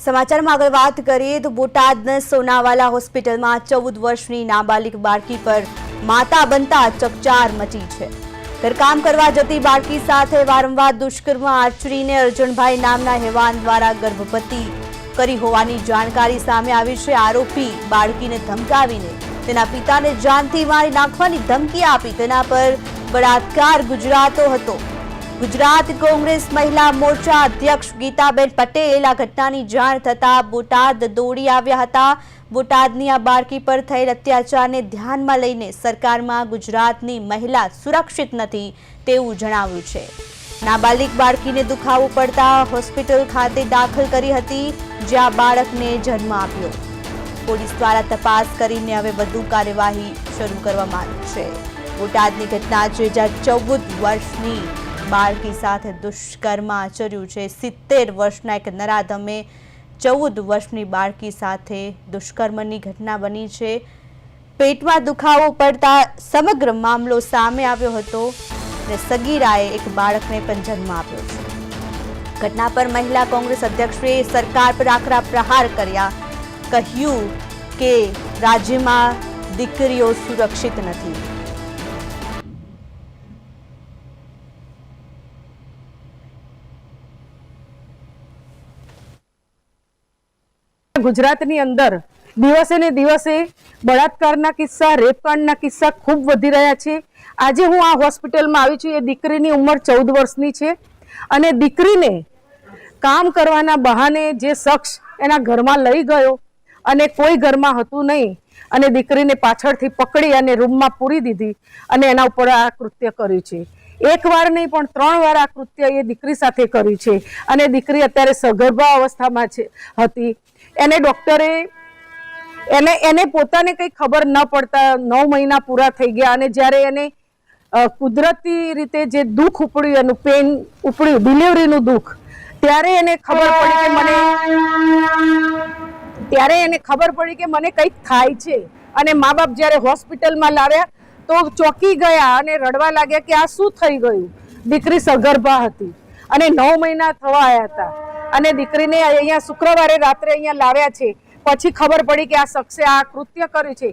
સમાચારમાં આગળ વાત કરીએ તો બોટાદના સોનાવાલા હોસ્પિટલમાં 14 વર્ષની નાબાલિગ બાળકી પર માતા બનતા ચકચાર મચી છે। ઘરકામ કરવા જતી બાળકી સાથે વારંવાર દુષ્કર્મ આચરીને અર્જુનભાઈ નામના હેવાન દ્વારા ગર્ભવતી કરી હોવાની જાણકારી સામે આવી છે। આરોપી બાળકીને ધમકાવીને તેના પિતાને જાનથી મારી નાખવાની ધમકી આપી તેના પર બળાત્કાર ગુજરાતો હતો। गुजरात कांग्रेस महिला मोर्चा अध्यक्ष गीताबेन पटेल आ घटनानी जाण थता बोटाद दौड़ी आव्या हता। बोटादनी आ बाळकी पर थયેલ અત્યાચારને ધ્યાનમાં લઈને સરકારમાં ગુજરાતની મહિલા સુરક્ષિત નથી તેવું જણાવ્યું છે। નાબાલિગ બાળકીને દુખાવો પડતા હોસ્પિટલ ખાતે દાખલ કરી હતી જ્યાં બાળકને જન્મ આપ્યો। પોલીસ દ્વારા તપાસ કરીને હવે વધુ કાર્યવાહી શરૂ કરવામાં આવી છે। બોટાદની ઘટના 2014 વર્ષની બાળકી સાથે દુષ્કર્મ આચર્યું છે। 70 વર્ષના એક નરાધમે 14 વર્ષની બાળકી સાથે દુષ્કર્મની ઘટના બની છે। પેટમાં દુખાવો પડતા સમગ્ર મામલો સામે આવ્યો હતો અને સગીરાએ એક બાળકને પણ જન્મ આપ્યો છે। ઘટના પર મહિલા કોંગ્રેસ અધ્યક્ષે સરકાર પર આકરા પ્રહાર કર્યા। કહ્યું કે રાજ્યમાં દીકરીઓ સુરક્ષિત નથી। ગુજરાતની અંદર દિવસે ને દિવસે બળાત્કારના કિસ્સા, રેપકાંડના કિસ્સા ખૂબ વધી રહ્યા છે। આજે હું આ હોસ્પિટલમાં આવી છું। એ દીકરીની ઉંમર 14 વર્ષની છે અને દીકરીને કામ કરવાના બહાને જે શખ્સ એના ઘરમાં લઈ ગયો અને કોઈ ઘરમાં હતું નહીં અને દીકરીને પાછળથી પકડી અને રૂમમાં પૂરી દીધી અને એના ઉપર આ કૃત્ય કર્યું છે। એક વાર નહીં પણ 3 વાર આ કૃત્ય એ દીકરી સાથે કર્યું છે અને દીકરી અત્યારે સગર્ભા અવસ્થામાં હતી। એને ડોક્ટરે એને પોતાને કંઈ ખબર ન પડતા 9 મહિના પૂરા થઈ ગયા અને જ્યારે એને કુદરતી રીતે જે દુઃખ ઉપડ્યું એનું પેન ઉપડ્યું ડિલિવરીનું દુઃખ ત્યારે એને ખબર પડી કે મને કંઈક થાય છે અને મા બાપ જ્યારે હોસ્પિટલમાં લાવ્યા તો ચોંકી ગયા અને રડવા લાગ્યા કે આ શું થઈ ગયું। દીકરી સગર્ભા હતી અને 9 મહિના થવા આવ્યા હતા અને દીકરીને અહીંયા શુક્રવારે રાત્રે અહીંયા લાવ્યા છે। પછી ખબર પડી કે આ શખ્સે આ કૃત્ય કર્યું છે।